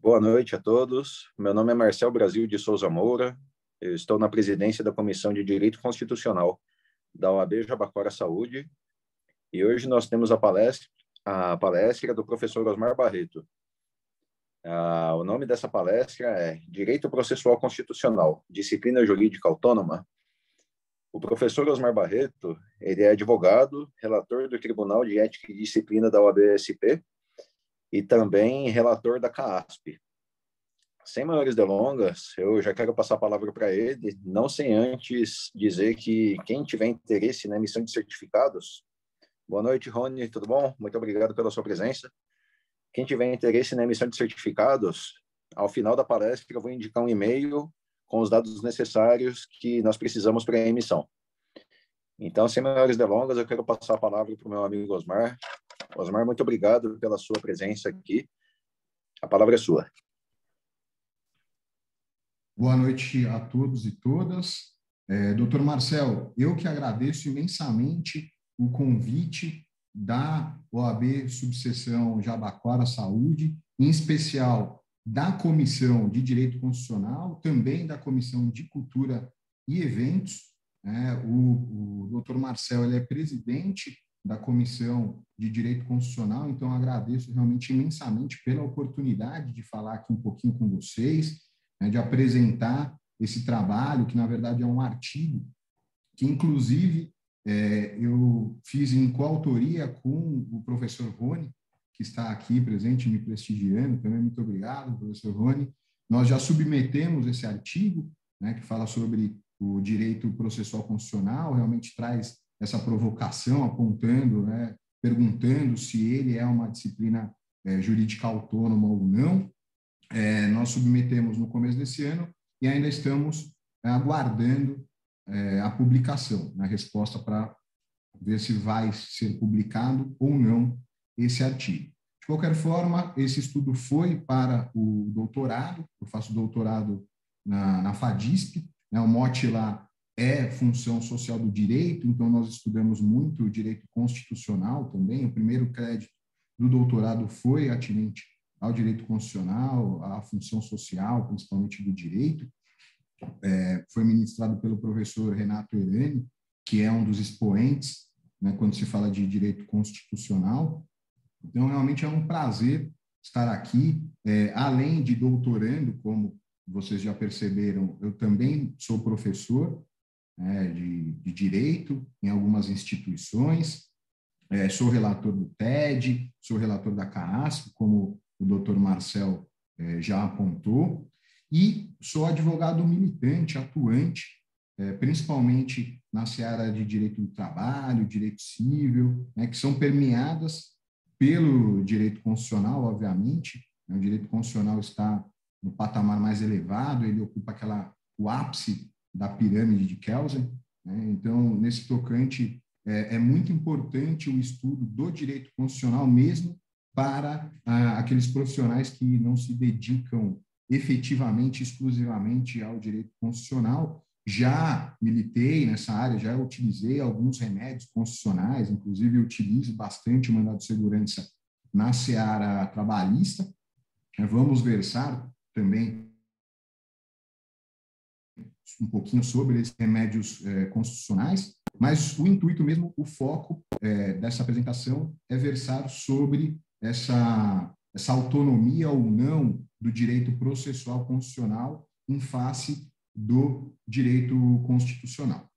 Boa noite a todos. Meu nome é Marcel Brasil de Souza Moura. Eu estou na presidência da Comissão de Direito Constitucional da OAB Jabaquara Saúde. E hoje nós temos a palestra do professor Osmar Barreto. O nome dessa palestra é Direito Processual Constitucional, Disciplina Jurídica Autônoma. O professor Osmar Barreto, ele é advogado, relator do Tribunal de Ética e Disciplina da OAB-SP e também relator da CAASP. Sem maiores delongas, eu já quero passar a palavra para ele, não sem antes dizer que quem tiver interesse na emissão de certificados... Boa noite, Rony, tudo bom? Muito obrigado pela sua presença. Quem tiver interesse na emissão de certificados, ao final da palestra eu vou indicar um e-mail com os dados necessários que nós precisamos para a emissão. Então, sem maiores delongas, eu quero passar a palavra para o meu amigo Osmar. Osmar, muito obrigado pela sua presença aqui. A palavra é sua. Boa noite a todos e todas. Dr. Marcel, eu que agradeço imensamente o convite da OAB Subseção Jabaquara Saúde, em especial da Comissão de Direito Constitucional, também da Comissão de Cultura e Eventos. O Dr. Marcel ele é presidente da Comissão de Direito Constitucional, então agradeço realmente imensamente pela oportunidade de falar aqui um pouquinho com vocês, de apresentar esse trabalho, que na verdade é um artigo que inclusive eu fiz em coautoria com o professor Rony, que está aqui presente me prestigiando, também muito obrigado, professor Rony. Nós já submetemos esse artigo, que fala sobre o direito processual constitucional, realmente traz essa provocação, apontando, perguntando se ele é uma disciplina jurídica autônoma ou não. Nós submetemos no começo desse ano e ainda estamos aguardando a publicação, a resposta para ver se vai ser publicado ou não esse artigo. De qualquer forma, esse estudo foi para o doutorado, eu faço doutorado na FADISP, o mote lá é função social do direito, então nós estudamos muito o direito constitucional também, o primeiro crédito do doutorado foi atinente ao direito constitucional, à função social, principalmente do direito. Foi ministrado pelo professor Renato Erani, que é um dos expoentes, quando se fala de direito constitucional. Então, realmente é um prazer estar aqui. Além de doutorando, como vocês já perceberam, eu também sou professor de direito em algumas instituições. Sou relator do TED, sou relator da CAASP, como o doutor Marcel já apontou, e sou advogado militante, atuante, principalmente na seara de direito do trabalho, direito civil, que são permeadas pelo direito constitucional, obviamente. O direito constitucional está no patamar mais elevado, ele ocupa o ápice da pirâmide de Kelsen. Então, nesse tocante, é muito importante o estudo do direito constitucional mesmo para aqueles profissionais que não se dedicam efetivamente, exclusivamente ao direito constitucional. Já militei nessa área, já utilizei alguns remédios constitucionais, inclusive utilizo bastante o mandado de segurança na seara trabalhista. Vamos versar também um pouquinho sobre esses remédios constitucionais, mas o intuito mesmo, o foco dessa apresentação é versar sobre essa autonomia ou não do direito processual constitucional em face do direito constitucional.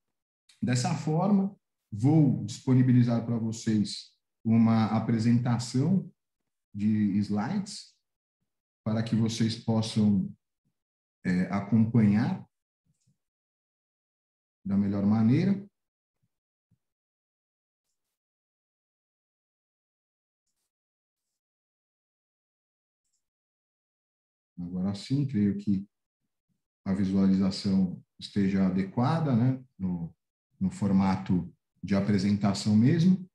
Dessa forma, vou disponibilizar para vocês uma apresentação de slides para que vocês possam acompanhar da melhor maneira. Agora sim, creio que a visualização esteja adequada, no formato de apresentação mesmo.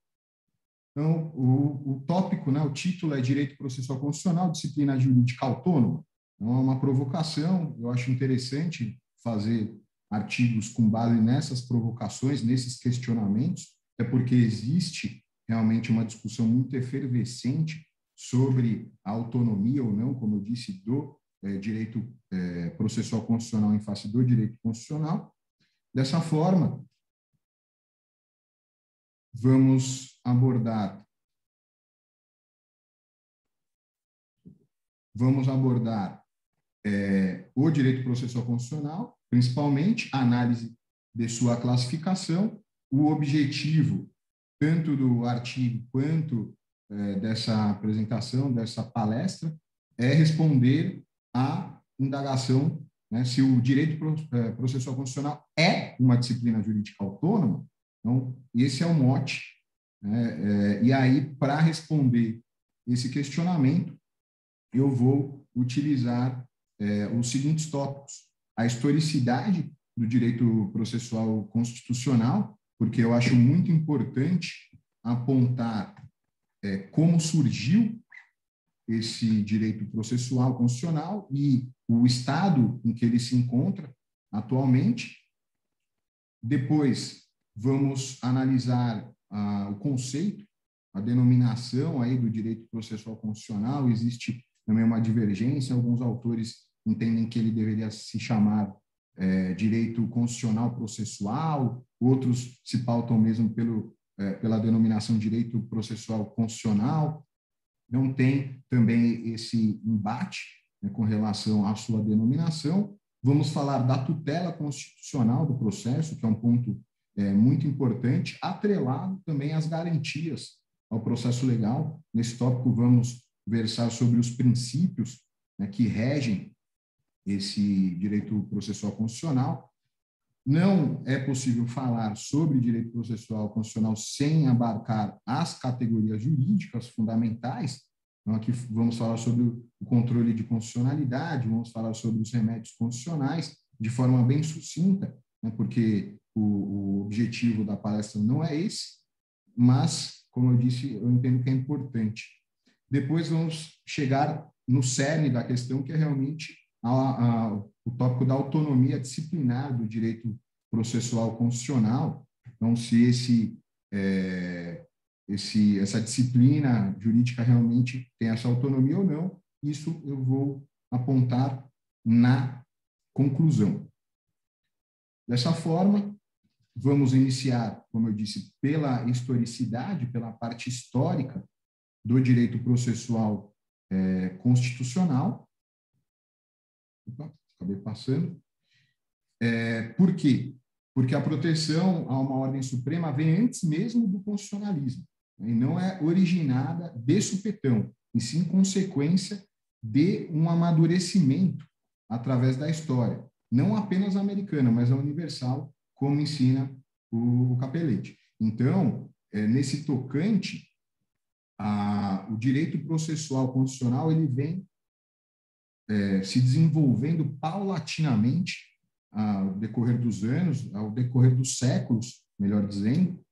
Então, o tópico, o título é Direito Processual Constitucional, Disciplina Jurídica Autônoma. Então, é uma provocação, eu acho interessante fazer artigos com base nessas provocações, nesses questionamentos, é porque existe realmente uma discussão muito efervescente sobre a autonomia ou não, como eu disse, do direito processual constitucional em face do direito constitucional. Dessa forma, vamos abordar o direito processual constitucional, principalmente a análise de sua classificação, o objetivo tanto do artigo quanto dessa apresentação, dessa palestra, é responder à indagação, né, se o direito processual constitucional é uma disciplina jurídica autônoma. Então, esse é o mote, né, e aí, para responder esse questionamento, eu vou utilizar os seguintes tópicos: a historicidade do direito processual constitucional, porque eu acho muito importante apontar como surgiu esse direito processual constitucional e o estado em que ele se encontra atualmente. Depois, vamos analisar o conceito, a denominação aí do direito processual constitucional. Existe também uma divergência, alguns autores entendem que ele deveria se chamar direito constitucional processual, outros se pautam mesmo pela denominação direito processual constitucional. Não tem também esse embate, né, com relação à sua denominação. Vamos falar da tutela constitucional do processo, que é um ponto muito importante, atrelado também às garantias ao processo legal. Nesse tópico, vamos versar sobre os princípios, né, que regem esse direito processual constitucional. Não é possível falar sobre direito processual constitucional sem abarcar as categorias jurídicas fundamentais. Então, aqui vamos falar sobre o controle de constitucionalidade, vamos falar sobre os remédios constitucionais, de forma bem sucinta, né, porque o objetivo da palestra não é esse, mas, como eu disse, eu entendo que é importante. Depois vamos chegar no cerne da questão, que é realmente o tópico da autonomia disciplinar do direito processual constitucional. Então, se essa disciplina jurídica realmente tem essa autonomia ou não, isso eu vou apontar na conclusão. Dessa forma, vamos iniciar, como eu disse, pela historicidade, pela parte histórica do direito processual constitucional. Opa, acabei passando. Por quê? Porque a proteção a uma ordem suprema vem antes mesmo do constitucionalismo, né, e não é originada de supetão, e sim consequência de um amadurecimento através da história, não apenas americana, mas a universal, como ensina o Capelletti. Então, nesse tocante, o direito processual constitucional ele vem se desenvolvendo paulatinamente ao decorrer dos anos, ao decorrer dos séculos, melhor dizendo.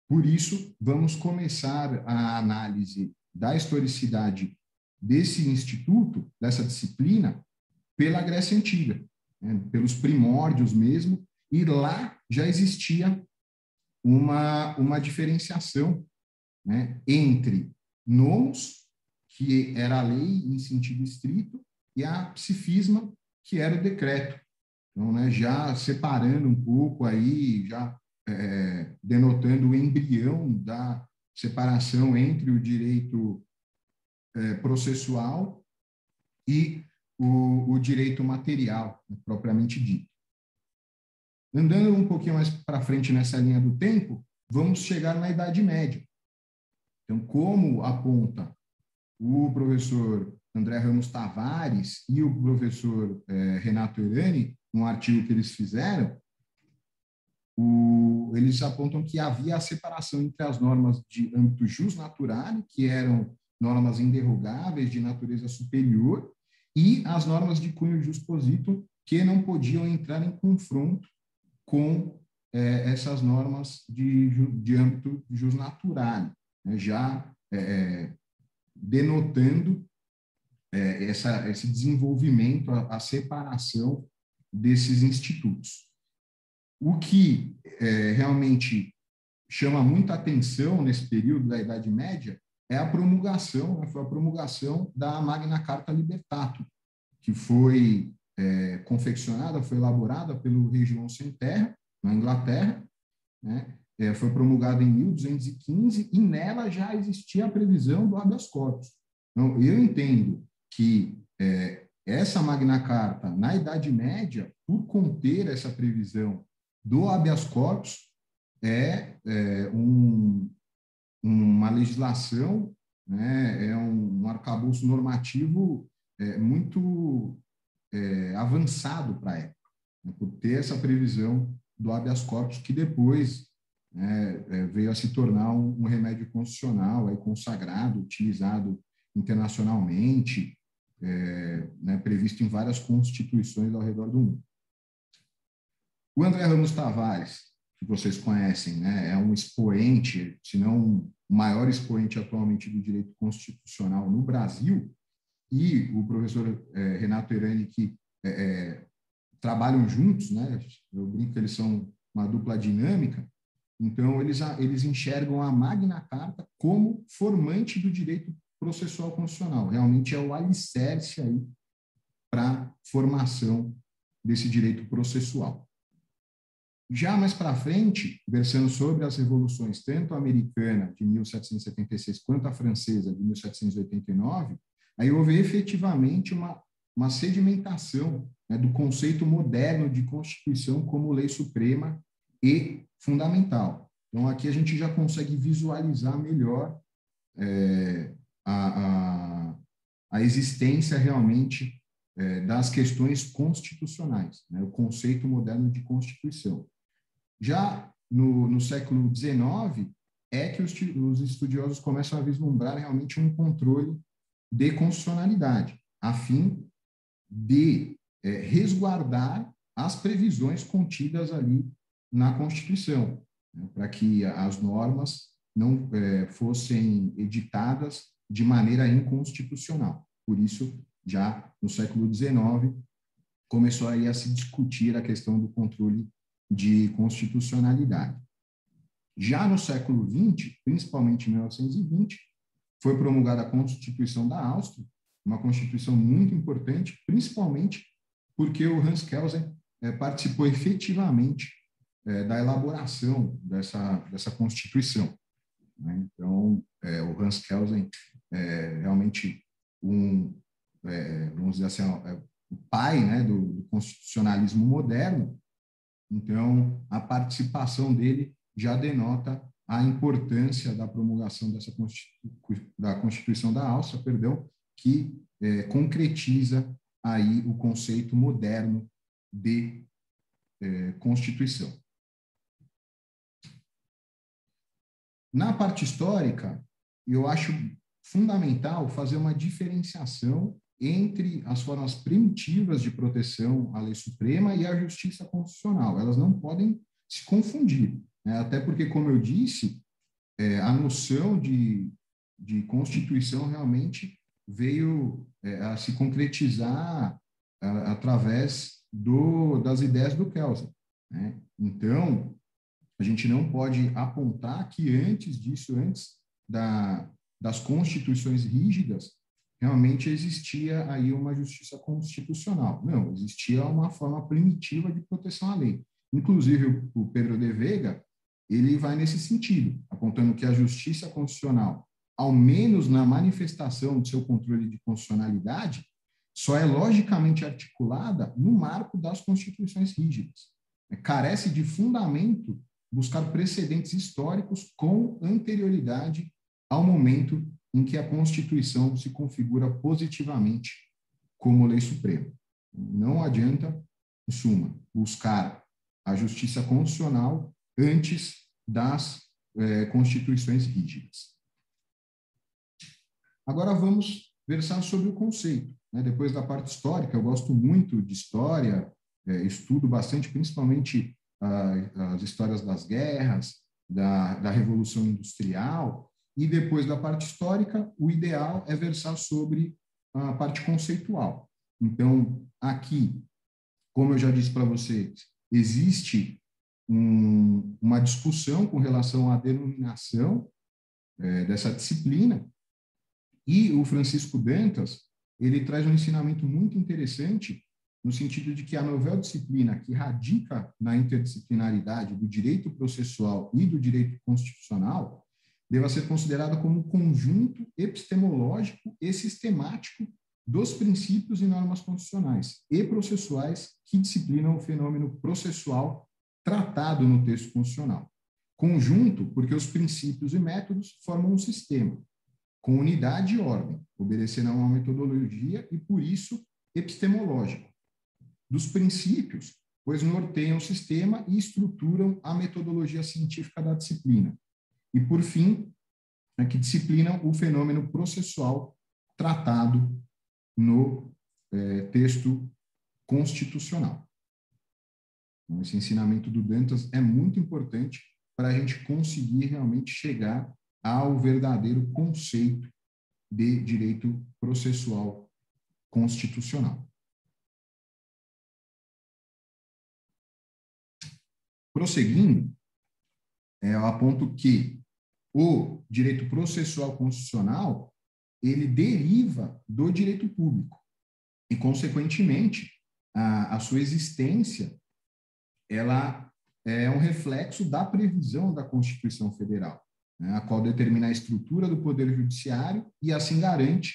Por isso, vamos começar a análise da historicidade desse instituto, dessa disciplina, pela Grécia Antiga, né, pelos primórdios mesmo, e lá já existia uma diferenciação, né, entre nomos, que era a lei em sentido estrito, e a psifisma, que era o decreto. Então, né, já separando um pouco aí, já denotando o embrião da separação entre o direito processual e o direito material, né, propriamente dito. Andando um pouquinho mais para frente nessa linha do tempo, vamos chegar na Idade Média. Então, como aponta o professor André Ramos Tavares e o professor Renato Eurani, num artigo que eles fizeram, eles apontam que havia a separação entre as normas de âmbito jus naturale, que eram normas inderrogáveis de natureza superior, e as normas de cunho jus positum, que não podiam entrar em confronto com essas normas de âmbito jus naturale, né, já denotando esse desenvolvimento, a separação desses institutos. O que realmente chama muita atenção nesse período da Idade Média é a promulgação, né, foi a promulgação da Magna Carta Libertatum, que foi confeccionada, foi elaborada pelo rei João Sem Terra, na Inglaterra, né? Foi promulgada em 1215 e nela já existia a previsão do habeas corpus. Então, eu entendo que essa Magna Carta, na Idade Média, por conter essa previsão do habeas corpus, uma legislação, né, um arcabouço normativo muito avançado para a época, né, por ter essa previsão do habeas corpus, que depois veio a se tornar um remédio constitucional aí, consagrado, utilizado internacionalmente, né, previsto em várias constituições ao redor do mundo. O André Ramos Tavares, que vocês conhecem, né, é um expoente, se não o maior expoente atualmente do direito constitucional no Brasil, e o professor Renato Erani, que trabalham juntos, né, eu brinco que eles são uma dupla dinâmica. Então, eles enxergam a Magna Carta como formante do direito processual constitucional. Realmente é o alicerce aí para a formação desse direito processual. Já mais para frente, versando sobre as revoluções, tanto a americana, de 1776, quanto a francesa, de 1789, aí houve efetivamente uma sedimentação, né, do conceito moderno de Constituição como lei suprema e fundamental. Então, aqui a gente já consegue visualizar melhor a existência realmente das questões constitucionais, né, o conceito moderno de Constituição. Já no século XIX, que os estudiosos começam a vislumbrar realmente um controle de constitucionalidade, a fim de resguardar as previsões contidas ali na Constituição, né, para que as normas não fossem editadas de maneira inconstitucional. Por isso, já no século XIX, começou aí a se discutir a questão do controle de constitucionalidade. Já no século XX, principalmente em 1920, foi promulgada a Constituição da Áustria, uma Constituição muito importante, principalmente porque o Hans Kelsen participou efetivamente da elaboração dessa Constituição, né? Então, o Hans Kelsen realmente vamos dizer assim, o pai, né, do constitucionalismo moderno. Então, a participação dele já denota a importância da promulgação da Constituição da Áustria, que concretiza aí o conceito moderno de Constituição. Na parte histórica, eu acho fundamental fazer uma diferenciação entre as formas primitivas de proteção à lei suprema e à justiça constitucional. Elas não podem se confundir, né? Até porque, como eu disse, a noção de Constituição realmente veio a se concretizar através das ideias do Kelsen, né? Então, a gente não pode apontar que antes disso, antes das constituições rígidas, realmente existia aí uma justiça constitucional. Não, existia uma forma primitiva de proteção à lei. Inclusive, o Pedro de Vega, ele vai nesse sentido, apontando que a justiça constitucional, ao menos na manifestação do seu controle de constitucionalidade, só é logicamente articulada no marco das constituições rígidas. Carece de fundamento buscar precedentes históricos com anterioridade ao momento em que a Constituição se configura positivamente como lei suprema. Não adianta, em suma, buscar a justiça constitucional antes das constituições rígidas. Agora vamos versar sobre o conceito, né? Depois da parte histórica, eu gosto muito de história, estudo bastante, principalmente as histórias das guerras, da Revolução Industrial. E depois da parte histórica, o ideal é versar sobre a parte conceitual. Então, aqui, como eu já disse para vocês, existe uma discussão com relação à denominação dessa disciplina, E o Francisco Dantas, ele traz um ensinamento muito interessante no sentido de que a novel disciplina que radica na interdisciplinaridade do direito processual e do direito constitucional deva ser considerada como um conjunto epistemológico e sistemático dos princípios e normas constitucionais e processuais que disciplinam o fenômeno processual tratado no texto constitucional. Conjunto, porque os princípios e métodos formam um sistema, com unidade e ordem, obedecendo a uma metodologia e, por isso, epistemológico. Dos princípios, pois norteiam o sistema e estruturam a metodologia científica da disciplina. E, por fim, que disciplinam o fenômeno processual tratado no texto constitucional. Então, esse ensinamento do Dantas é muito importante para a gente conseguir realmente chegar ao verdadeiro conceito de direito processual constitucional. Prosseguindo, eu aponto que o direito processual constitucional ele deriva do direito público e, consequentemente, a sua existência ela é um reflexo da previsão da Constituição Federal, né, a qual determina a estrutura do Poder Judiciário e, assim, garante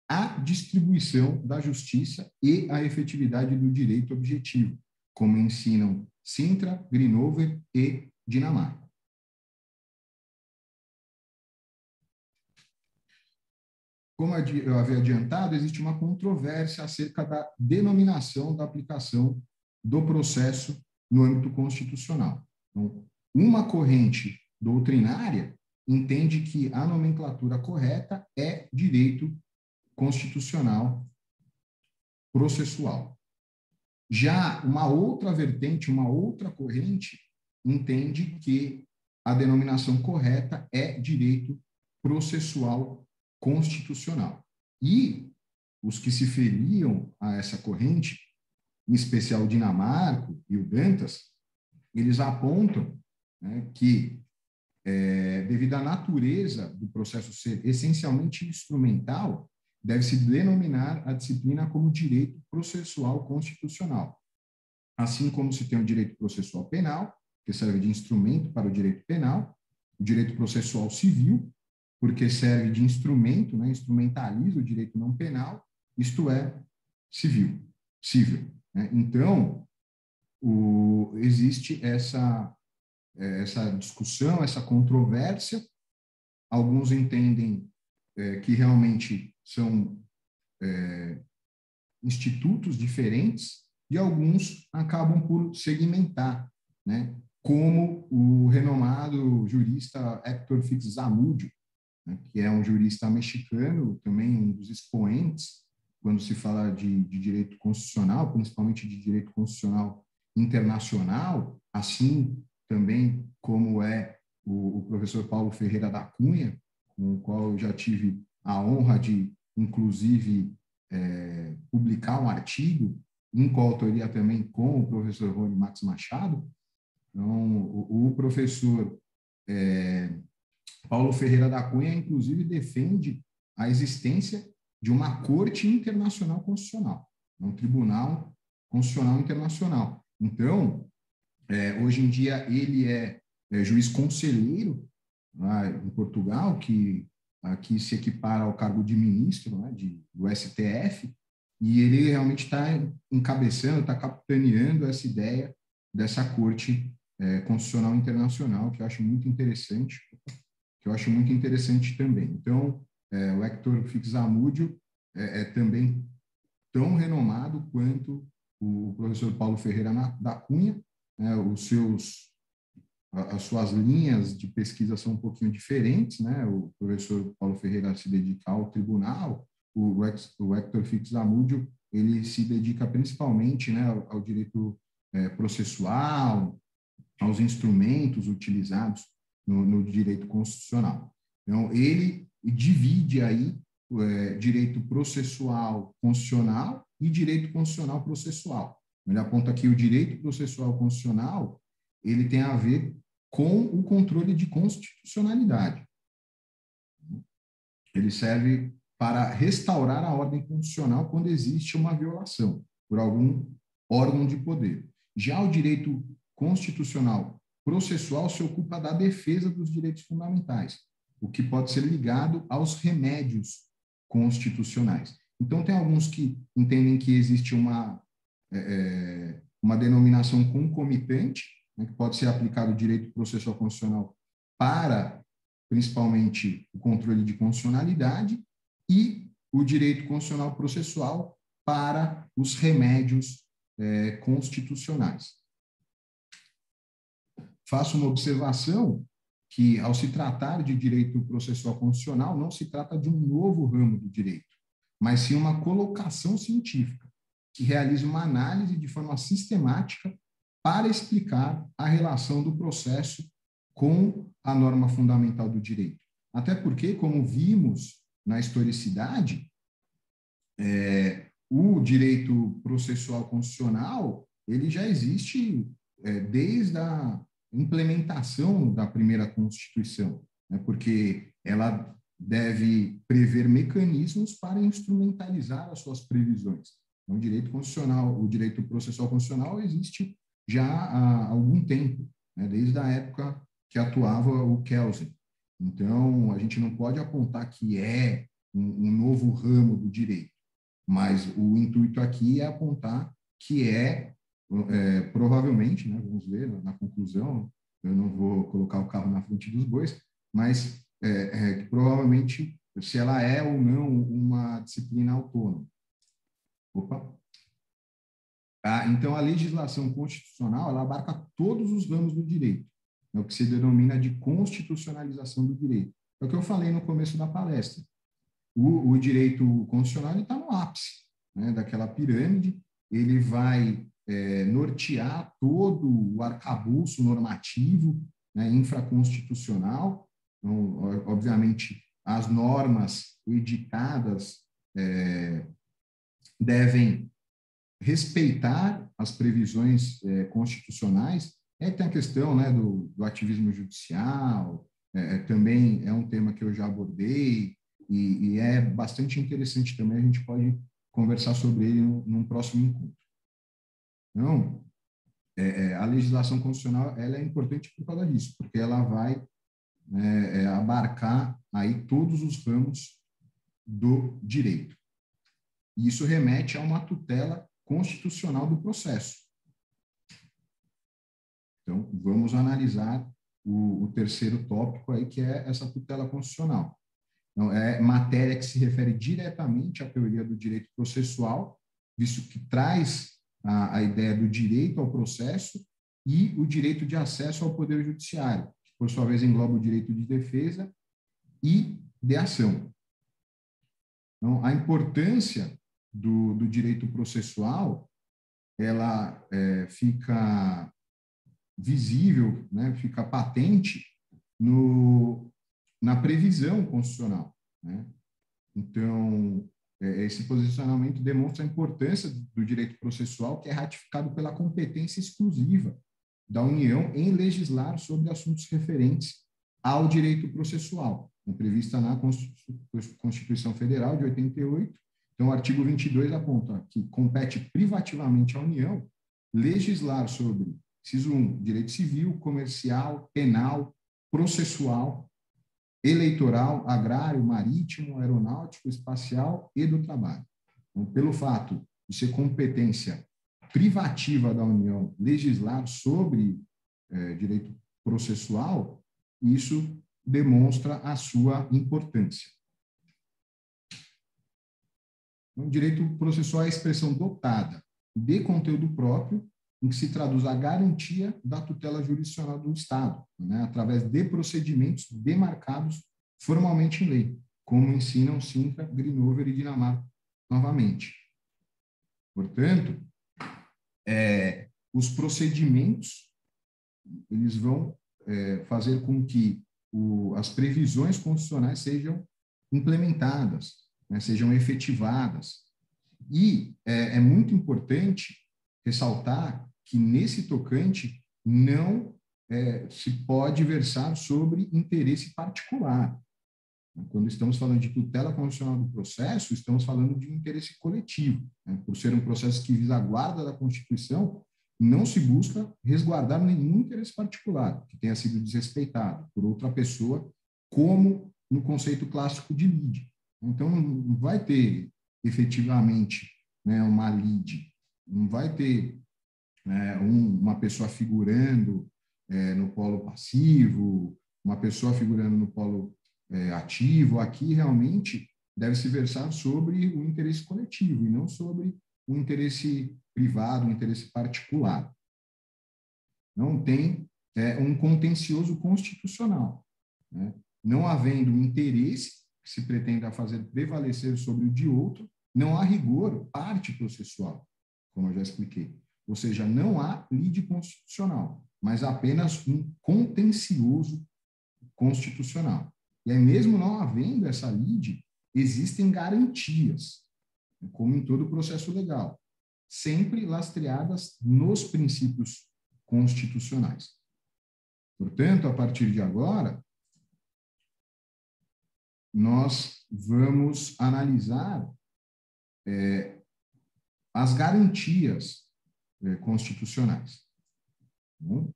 a distribuição da justiça e a efetividade do direito objetivo, como ensinam Sintra, Grinover e Dinamarca. Como eu havia adiantado, existe uma controvérsia acerca da denominação da aplicação do processo no âmbito constitucional. Então, uma corrente doutrinária entende que a nomenclatura correta é direito constitucional processual. Já uma outra vertente, uma outra corrente, entende que a denominação correta é direito processual constitucional. E os que se filiam a essa corrente, em especial o Dinamarco e o Dantas, eles apontam, né, que, devido à natureza do processo ser essencialmente instrumental, deve-se denominar a disciplina como direito processual constitucional. Assim como se tem o direito processual penal, que serve de instrumento para o direito penal, o direito processual civil, porque serve de instrumento, né, instrumentaliza o direito não penal, isto é, civil. Né? Então, existe essa discussão, essa controvérsia. Alguns entendem que realmente são institutos diferentes e alguns acabam por segmentar, né? Como o renomado jurista Héctor Fix-Zamudio, né? Que é um jurista mexicano, também um dos expoentes quando se fala de direito constitucional, principalmente de direito constitucional internacional, assim também como é o professor Paulo Ferreira da Cunha, com o qual eu já tive a honra de, inclusive, publicar um artigo, em coautoria também com o professor Rony Max Machado. Então, o professor Paulo Ferreira da Cunha, inclusive, defende a existência de uma Corte Internacional Constitucional, um Tribunal Constitucional Internacional. Então, hoje em dia, ele é juiz conselheiro lá em Portugal, que aqui se equipara ao cargo de ministro, né, do STF, e ele realmente está encabeçando, está capitaneando essa ideia dessa Corte Constitucional Internacional, que eu acho muito interessante, também. Então, o Héctor Fix-Zamudio é também tão renomado quanto o professor Paulo Ferreira da Cunha, né, as suas linhas de pesquisa são um pouquinho diferentes, né? O professor Paulo Ferreira se dedica ao tribunal, o Héctor Fix-Zamudio, ele se dedica principalmente, né, ao direito processual, aos instrumentos utilizados no direito constitucional. Então, ele divide aí direito processual constitucional e direito constitucional processual. Ele aponta que o direito processual constitucional ele tem a ver com o controle de constitucionalidade. Ele serve para restaurar a ordem constitucional quando existe uma violação por algum órgão de poder. Já o direito constitucional processual se ocupa da defesa dos direitos fundamentais, o que pode ser ligado aos remédios constitucionais. Então, tem alguns que entendem que existe uma denominação concomitante, né, que pode ser aplicado o direito processual constitucional para, principalmente, o controle de constitucionalidade e o direito constitucional processual para os remédios constitucionais. Faço uma observação que, ao se tratar de direito processual constitucional, não se trata de um novo ramo do direito, mas sim uma colocação científica que realiza uma análise de forma sistemática para explicar a relação do processo com a norma fundamental do direito. Até porque, como vimos na historicidade, o direito processual constitucional ele já existe desde a implementação da primeira Constituição, né, porque ela deve prever mecanismos para instrumentalizar as suas previsões. Então, o direito constitucional, o direito processual constitucional existe já há algum tempo, né, desde a época que atuava o Kelsen. Então, a gente não pode apontar que é um novo ramo do direito, mas o intuito aqui é apontar que provavelmente, né, vamos ver na conclusão, eu não vou colocar o carro na frente dos bois, mas provavelmente se ela é ou não uma disciplina autônoma. Então, a legislação constitucional ela abarca todos os ramos do direito, é o que se denomina de constitucionalização do direito. É o que eu falei no começo da palestra. O direito constitucional está no ápice, né, daquela pirâmide, ele vai nortear todo o arcabouço normativo, né, infraconstitucional. Então, obviamente, as normas editadas devem respeitar as previsões constitucionais. Tem a questão, né, do ativismo judicial, também é um tema que eu já abordei, e é bastante interessante também, a gente pode conversar sobre ele num próximo encontro. Então, a legislação constitucional ela é importante por causa disso, porque ela vai abarcar aí todos os ramos do direito. E isso remete a uma tutela constitucional do processo. Então, vamos analisar o terceiro tópico aí, que é essa tutela constitucional. Então, é matéria que se refere diretamente à teoria do direito processual, visto que traz a ideia do direito ao processo e o direito de acesso ao poder judiciário, que, por sua vez, engloba o direito de defesa e de ação. Então, a importância do direito processual, ela fica visível, né, fica patente na previsão constitucional, né? Então, esse posicionamento demonstra a importância do direito processual, que é ratificado pela competência exclusiva da União em legislar sobre assuntos referentes ao direito processual, prevista na Constituição Federal de 88. Então, o artigo 22 aponta que compete privativamente à União legislar sobre, inciso 1, direito civil, comercial, penal, processual, eleitoral, agrário, marítimo, aeronáutico, espacial e do trabalho. Então, pelo fato de ser competência privativa da União legislar sobre direito processual, isso demonstra a sua importância. O direito processual é a expressão dotada de conteúdo próprio, em que se traduz a garantia da tutela jurisdicional do Estado, né, através de procedimentos demarcados formalmente em lei, como ensinam Sintra, Grinover e Dinamarca novamente. Portanto, os procedimentos eles vão fazer com que as previsões constitucionais sejam implementadas, né, sejam efetivadas. E é muito importante ressaltar que, nesse tocante, não se pode versar sobre interesse particular. Quando estamos falando de tutela constitucional do processo, estamos falando de um interesse coletivo. Por ser um processo que visa a guarda da Constituição, não se busca resguardar nenhum interesse particular que tenha sido desrespeitado por outra pessoa, como no conceito clássico de lide. Então, não vai ter efetivamente, né, uma lide, não vai ter uma pessoa figurando no polo passivo, uma pessoa figurando no polo ativo. Aqui realmente deve se versar sobre o interesse coletivo e não sobre o interesse privado, o interesse particular. Não tem um contencioso constitucional, né? Não havendo um interesse que se pretenda fazer prevalecer sobre o de outro, não há rigor parte processual, como eu já expliquei. Ou seja, não há lide constitucional, mas apenas um contencioso constitucional. E aí, mesmo não havendo essa lide, existem garantias, como em todo processo legal, sempre lastreadas nos princípios constitucionais. Portanto, a partir de agora, nós vamos analisar as garantias constitucionais. Então,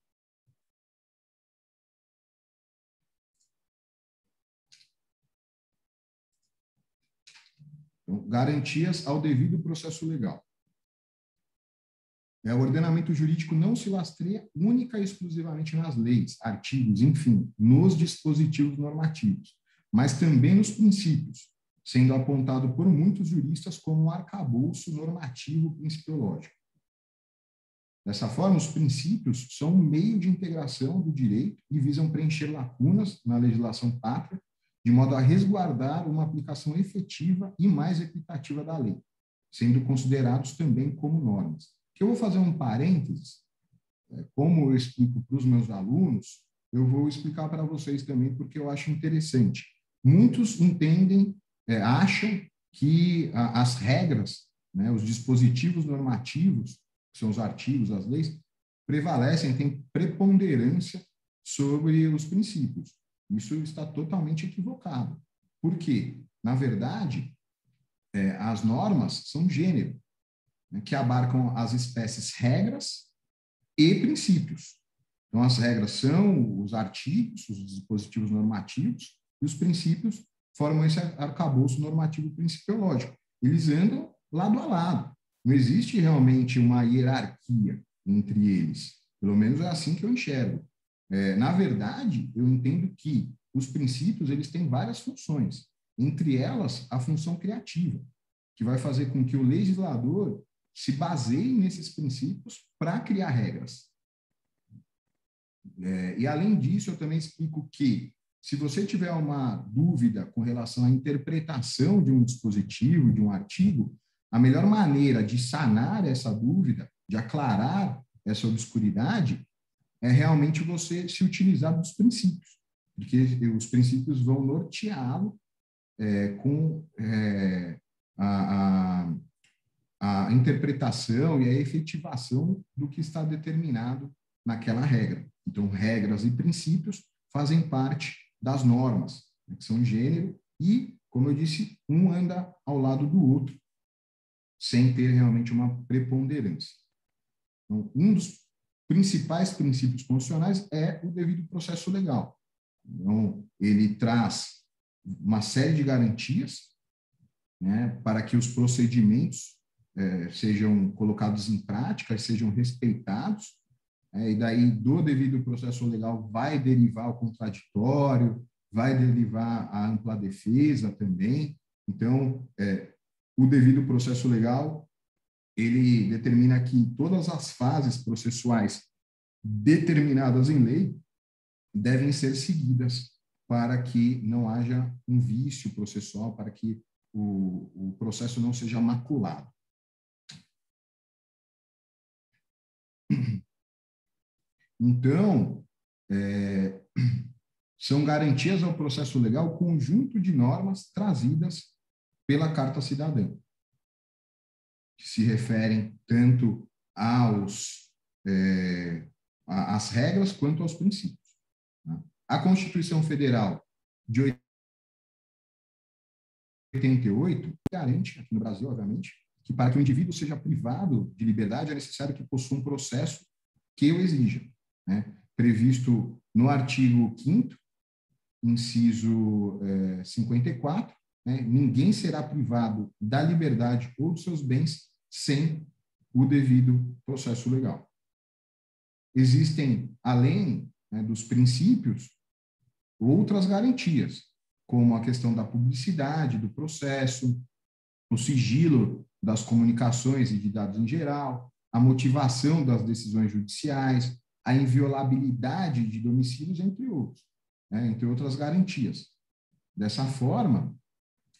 garantias ao devido processo legal. O ordenamento jurídico não se lastreia única e exclusivamente nas leis, artigos, enfim, nos dispositivos normativos, mas também nos princípios, sendo apontado por muitos juristas como um arcabouço normativo principiológico. Dessa forma, os princípios são um meio de integração do direito e visam preencher lacunas na legislação pátria, de modo a resguardar uma aplicação efetiva e mais equitativa da lei, sendo considerados também como normas. Que eu vou fazer um parênteses, como eu explico para os meus alunos, eu vou explicar para vocês também, porque eu acho interessante. Muitos entendem, acham que as regras, né, os dispositivos normativos, que são os artigos, as leis, prevalecem, têm preponderância sobre os princípios. Isso está totalmente equivocado. Por quê? Na verdade, as normas são gênero, né, que abarcam as espécies regras e princípios. Então, as regras são os artigos, os dispositivos normativos, e os princípios formam esse arcabouço normativo principiológico. Eles andam lado a lado. Não existe realmente uma hierarquia entre eles. Pelo menos é assim que eu enxergo. Na verdade, eu entendo que os princípios eles têm várias funções. Entre elas, a função criativa, que vai fazer com que o legislador se baseie nesses princípios para criar regras. E, além disso, eu também explico que, se você tiver uma dúvida com relação à interpretação de um dispositivo, de um artigo, a melhor maneira de sanar essa dúvida, de aclarar essa obscuridade, é realmente você se utilizar dos princípios, porque os princípios vão norteá-lo com a interpretação e a efetivação do que está determinado naquela regra. Então, regras e princípios fazem parte das normas, né, que são gênero, e, como eu disse, um anda ao lado do outro, sem ter realmente uma preponderância. Então, um dos principais princípios constitucionais é o devido processo legal. Então, ele traz uma série de garantias, né, para que os procedimentos sejam colocados em prática, sejam respeitados, e daí do devido processo legal vai derivar o contraditório, vai derivar a ampla defesa também. Então, o devido processo legal, ele determina que todas as fases processuais determinadas em lei devem ser seguidas para que não haja um vício processual, para que o processo não seja maculado. Então, são garantias ao processo legal o conjunto de normas trazidas pela Carta Cidadã, que se referem tanto às regras quanto aos princípios. A Constituição Federal de 88 garante, aqui no Brasil, obviamente, que para que o indivíduo seja privado de liberdade é necessário que possua um processo que o exija, né? Previsto no artigo 5º, inciso 54, né? Ninguém será privado da liberdade ou dos seus bens sem o devido processo legal. Existem, além, né, dos princípios, outras garantias, como a questão da publicidade do processo, o sigilo das comunicações e de dados em geral, a motivação das decisões judiciais, a inviolabilidade de domicílios, entre outros, né, entre outras garantias. Dessa forma,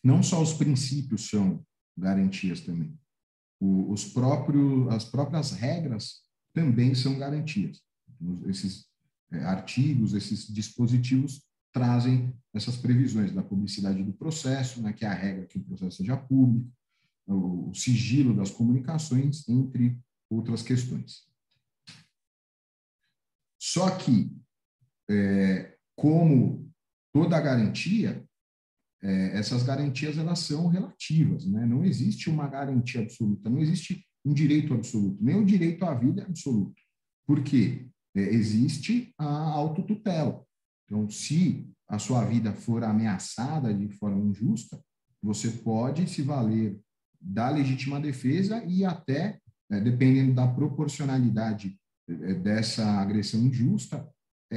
não só os princípios são garantias também, as próprias regras também são garantias. Esses artigos, esses dispositivos trazem essas previsões da publicidade do processo, né, que é a regra que o processo seja público, o sigilo das comunicações, entre outras questões. Só que, como toda garantia, essas garantias elas são relativas, né? Não existe uma garantia absoluta, não existe um direito absoluto, nem o direito à vida é absoluto. Por quê? Existe a autotutela. Então, se a sua vida for ameaçada de forma injusta, você pode se valer da legítima defesa e até, dependendo da proporcionalidade dessa agressão injusta,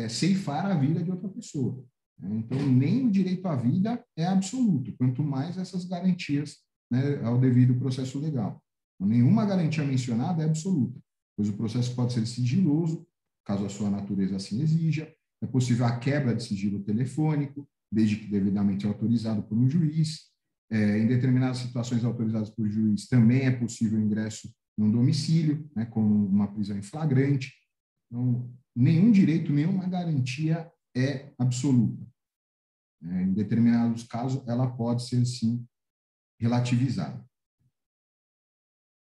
ceifar a vida de outra pessoa. Então, nem o direito à vida é absoluto, quanto mais essas garantias, né, ao devido processo legal. Então, nenhuma garantia mencionada é absoluta, pois o processo pode ser sigiloso, caso a sua natureza assim exija, é possível a quebra de sigilo telefônico, desde que devidamente autorizado por um juiz. Em determinadas situações autorizadas por juiz, também é possível o ingresso num domicílio, né, como uma prisão em flagrante. Então, nenhum direito, nenhuma garantia é absoluta. Em determinados casos, ela pode ser, sim, relativizada.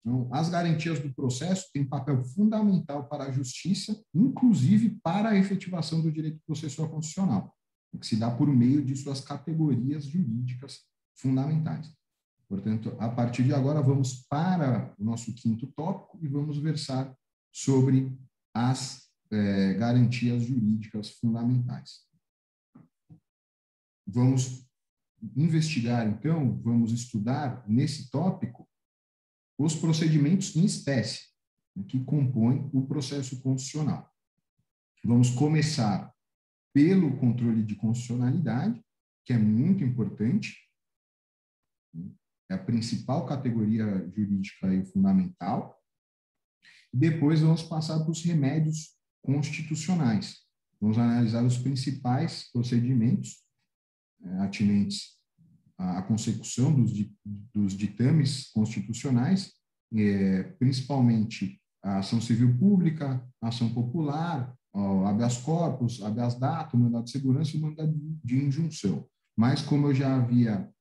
Então, as garantias do processo têm papel fundamental para a justiça, inclusive para a efetivação do direito processual constitucional, que se dá por meio de suas categorias jurídicas fundamentais. Portanto, a partir de agora, vamos para o nosso 5º tópico e vamos versar sobre as garantias jurídicas fundamentais. Vamos investigar, então, vamos estudar nesse tópico os procedimentos em espécie que compõem o processo constitucional. Vamos começar pelo controle de constitucionalidade, que é muito importante, é a principal categoria jurídica e fundamental. Depois vamos passar para os remédios constitucionais. Vamos analisar os principais procedimentos atinentes à consecução dos ditames constitucionais, principalmente a ação civil pública, a ação popular, o habeas corpus, habeas data, o mandado de segurança e o mandado de injunção. Mas, como eu já havia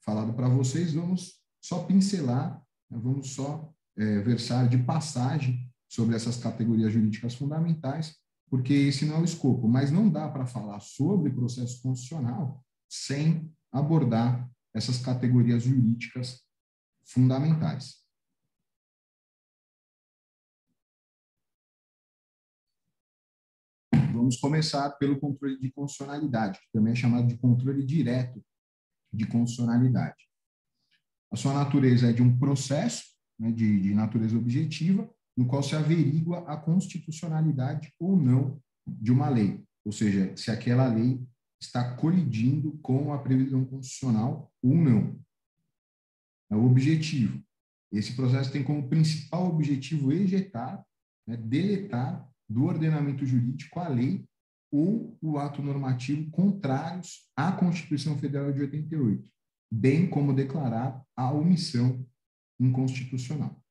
falado para vocês, vamos só pincelar, vamos só versar de passagem sobre essas categorias jurídicas fundamentais, porque esse não é o escopo, mas não dá para falar sobre processo constitucional sem abordar essas categorias jurídicas fundamentais. Vamos começar pelo controle de constitucionalidade, que também é chamado de controle direto de constitucionalidade. A sua natureza é de um processo, né, de natureza objetiva, no qual se averigua a constitucionalidade ou não de uma lei, ou seja, se aquela lei está colidindo com a previsão constitucional ou não. É o objetivo. Esse processo tem como principal objetivo ejetar, né, deletar do ordenamento jurídico a lei ou o ato normativo contrários à Constituição Federal de 88, bem como declarar a omissão inconstitucional.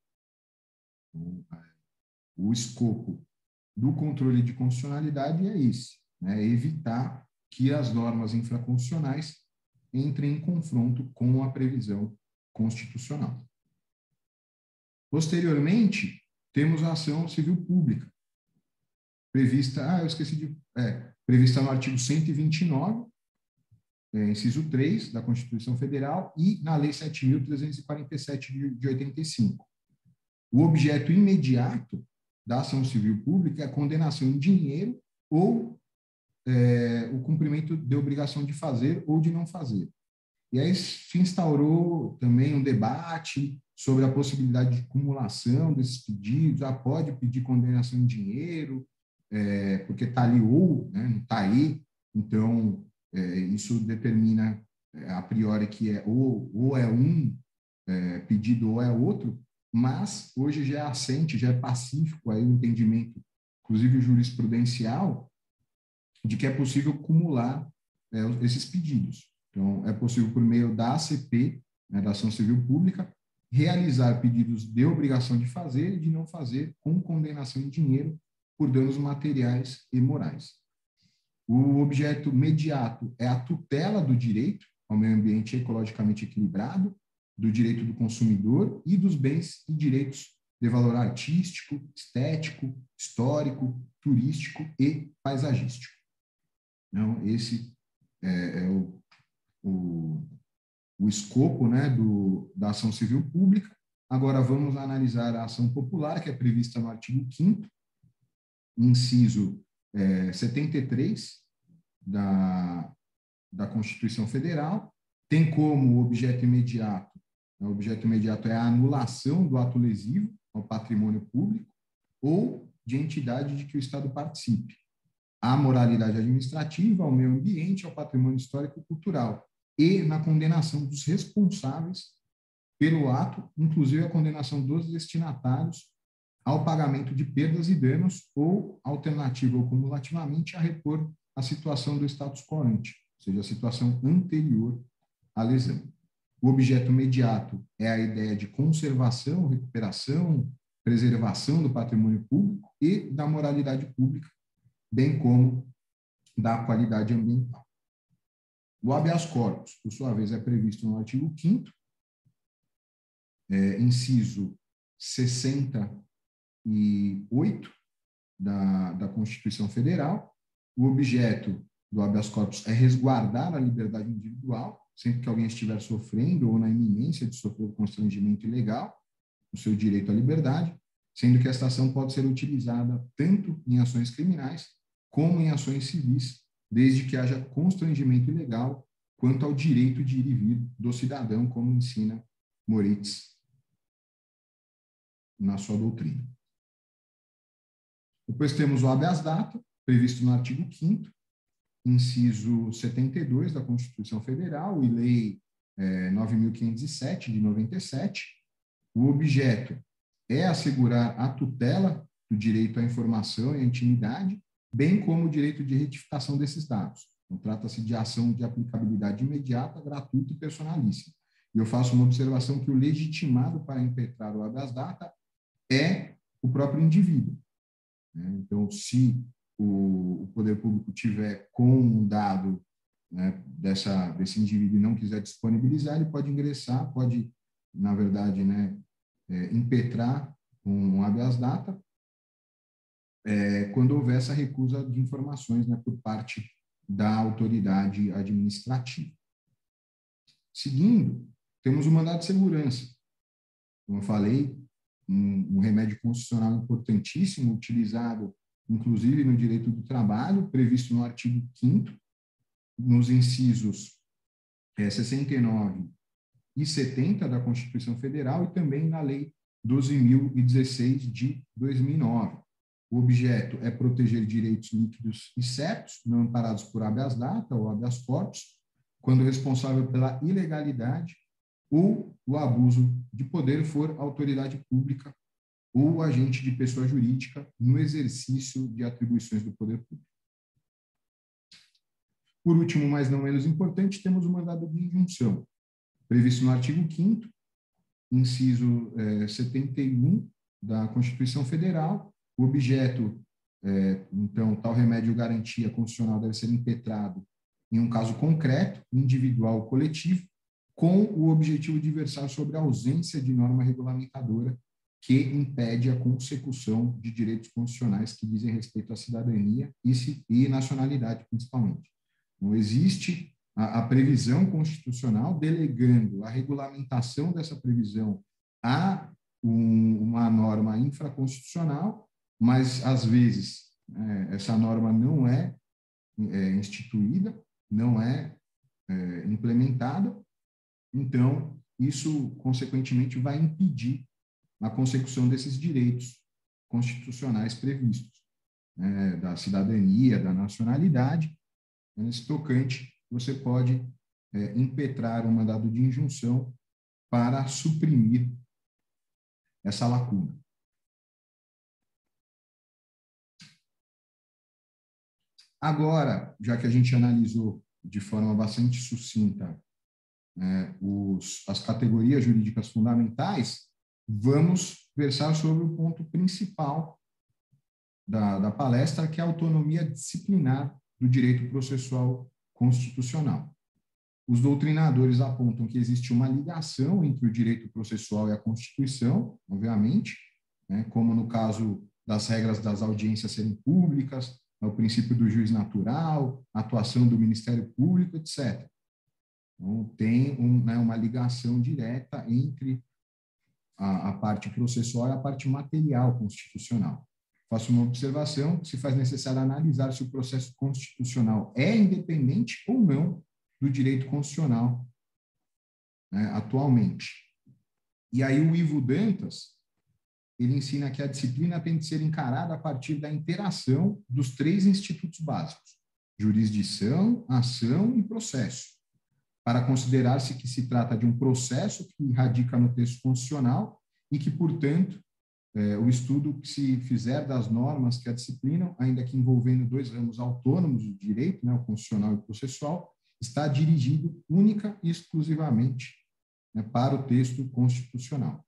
O escopo do controle de constitucionalidade é esse, né, evitar que as normas infraconstitucionais entrem em confronto com a previsão constitucional. Posteriormente, temos a ação civil pública, prevista no artigo 129, inciso 3 da Constituição Federal e na Lei 7.347 de 85. O objeto imediato da ação civil pública é a condenação em dinheiro ou o cumprimento de obrigação de fazer ou de não fazer. E aí se instaurou também um debate sobre a possibilidade de cumulação desses pedidos. Pode pedir condenação em dinheiro, porque está ali ou, né, não está aí. Então, isso determina a priori que ou é um pedido ou é outro, mas hoje já é assente, já é pacífico aí o entendimento, inclusive jurisprudencial, de que é possível cumular esses pedidos. Então, é possível, por meio da ACP, né, da Ação Civil Pública, realizar pedidos de obrigação de fazer e de não fazer com condenação em dinheiro por danos materiais e morais. O objeto imediato é a tutela do direito ao meio ambiente ecologicamente equilibrado, do direito do consumidor e dos bens e direitos de valor artístico, estético, histórico, turístico e paisagístico. Então, esse é o escopo, né, da ação civil pública. Agora vamos analisar a ação popular, que é prevista no artigo 5º, inciso 73 da Constituição Federal. Tem como objeto imediato, o objeto imediato é a anulação do ato lesivo ao patrimônio público ou de entidade de que o Estado participe, à moralidade administrativa, ao meio ambiente, ao patrimônio histórico e cultural, e na condenação dos responsáveis pelo ato, inclusive a condenação dos destinatários ao pagamento de perdas e danos ou, alternativa ou cumulativamente, a repor a situação do status quo ante, ou seja, a situação anterior à lesão. O objeto imediato é a ideia de conservação, recuperação, preservação do patrimônio público e da moralidade pública, bem como da qualidade ambiental. O habeas corpus, por sua vez, é previsto no artigo 5º, inciso 68 da Constituição Federal. O objeto do habeas corpus é resguardar a liberdade individual, sempre que alguém estiver sofrendo ou na iminência de sofrer constrangimento ilegal, o seu direito à liberdade, sendo que esta ação pode ser utilizada tanto em ações criminais como em ações civis, desde que haja constrangimento ilegal quanto ao direito de ir e vir do cidadão, como ensina Moritz na sua doutrina. Depois temos o habeas data, previsto no artigo 5º, inciso 72 da Constituição Federal e Lei 9.507, de 97. O objeto é assegurar a tutela do direito à informação e à intimidade, bem como o direito de retificação desses dados. Então, trata-se de ação de aplicabilidade imediata, gratuita e personalíssima. E eu faço uma observação que o legitimado para impetrar o habeas data é o próprio indivíduo. Então, se o poder público tiver com um dado, né, desse indivíduo e não quiser disponibilizar, ele pode ingressar, pode, na verdade, né, impetrar um habeas data quando houver essa recusa de informações, né, por parte da autoridade administrativa. Seguindo, temos o mandado de segurança. Como eu falei, um remédio constitucional importantíssimo, utilizado inclusive no direito do trabalho, previsto no artigo 5º, nos incisos 69 e 70 da Constituição Federal e também na Lei 12.016 de 2009. O objeto é proteger direitos líquidos e certos, não amparados por habeas data ou habeas corpus, quando o responsável pela ilegalidade ou o abuso de poder for autoridade pública ou agente de pessoa jurídica no exercício de atribuições do poder público. Por último, mas não menos importante, temos o mandado de injunção, previsto no artigo 5º, inciso 71 da Constituição Federal. O objeto, então, tal remédio ou garantia constitucional deve ser impetrado em um caso concreto, individual ou coletivo, com o objetivo de versar sobre a ausência de norma regulamentadora que impede a consecução de direitos constitucionais que dizem respeito à cidadania e nacionalidade, principalmente. Não existe a previsão constitucional, delegando a regulamentação dessa previsão a uma norma infraconstitucional, mas, às vezes, essa norma não é instituída, não é implementada, então, isso, consequentemente, vai impedir a consecução desses direitos constitucionais previstos, da cidadania, da nacionalidade. Nesse tocante, você pode impetrar um mandado de injunção para suprimir essa lacuna. Agora, já que a gente analisou de forma bastante sucinta as categorias jurídicas fundamentais, vamos versar sobre o ponto principal da palestra, que é a autonomia disciplinar do direito processual constitucional. Os doutrinadores apontam que existe uma ligação entre o direito processual e a Constituição, obviamente, como no caso das regras das audiências serem públicas, o princípio do juiz natural, a atuação do Ministério Público, etc. Então, tem uma ligação direta entre a parte processual e a parte material constitucional. Faço uma observação: se faz necessário analisar se o processo constitucional é independente ou não do direito constitucional, atualmente. E aí o Ivo Dantas, ele ensina que a disciplina tem de ser encarada a partir da interação dos 3 institutos básicos: jurisdição, ação e processo, para considerar-se que se trata de um processo que radica no texto constitucional e que, portanto, o estudo que se fizer das normas que a disciplinam, ainda que envolvendo 2 ramos autônomos do direito, o constitucional e o processual, está dirigido única e exclusivamente para o texto constitucional.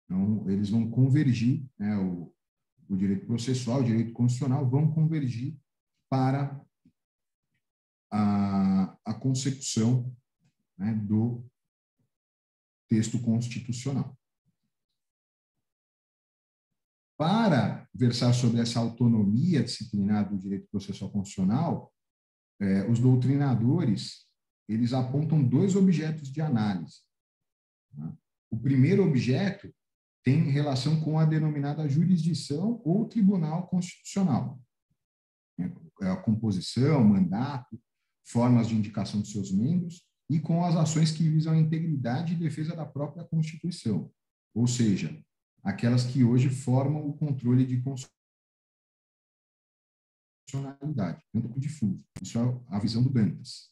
Então, eles vão convergir, o direito processual, o direito constitucional vão convergir para a consecução do texto constitucional. Para versar sobre essa autonomia disciplinar do direito processual constitucional, os doutrinadores, eles apontam 2 objetos de análise. O primeiro objeto tem relação com a denominada jurisdição ou tribunal constitucional. A composição, mandato, formas de indicação de seus membros e com as ações que visam a integridade e defesa da própria Constituição, ou seja, aquelas que hoje formam o controle de constitucionalidade, tanto difuso. Isso é a visão do Dantas.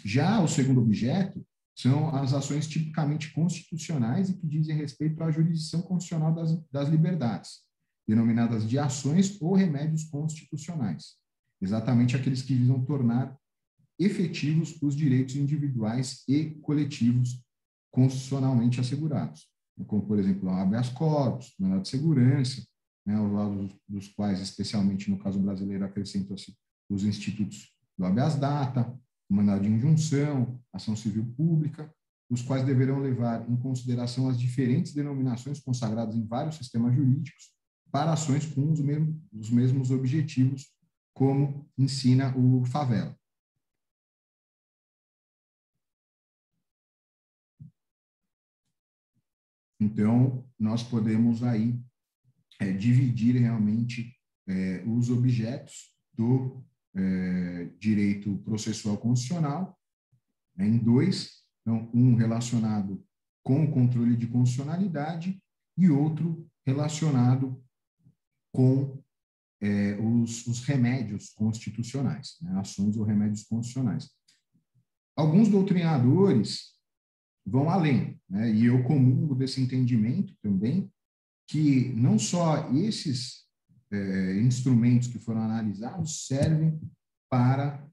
Já o segundo objeto são as ações tipicamente constitucionais e que dizem respeito à jurisdição constitucional das liberdades, denominadas de ações ou remédios constitucionais, exatamente aqueles que visam tornar efetivos os direitos individuais e coletivos constitucionalmente assegurados, como, por exemplo, o habeas corpus, o mandado de segurança, aos lados dos quais, especialmente no caso brasileiro, acrescentam-se os institutos do habeas data, o mandado de injunção, ação civil pública, os quais deverão levar em consideração as diferentes denominações consagradas em vários sistemas jurídicos para ações com os mesmos objetivos, como ensina o Favela. Então, nós podemos aí dividir realmente os objetos do direito processual constitucional em 2, então, um relacionado com o controle de constitucionalidade e outro relacionado com os remédios constitucionais, ações ou remédios constitucionais. Alguns doutrinadores vão além, e eu comungo desse entendimento também, que não só esses instrumentos que foram analisados servem para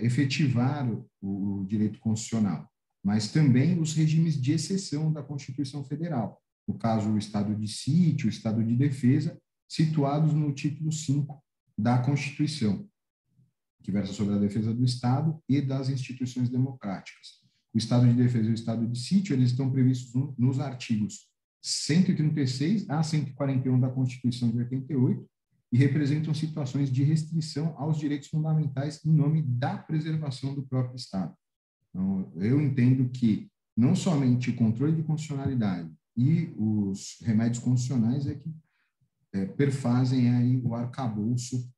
efetivar o direito constitucional, mas também os regimes de exceção da Constituição Federal, no caso o estado de sítio, o estado de defesa, situados no título 5 da Constituição, que versa sobre a defesa do Estado e das instituições democráticas. O estado de defesa e o estado de sítio, eles estão previstos nos artigos 136 a 141 da Constituição de 88 e representam situações de restrição aos direitos fundamentais em nome da preservação do próprio Estado. Então, eu entendo que não somente o controle de constitucionalidade e os remédios constitucionais é que perfazem aí o arcabouço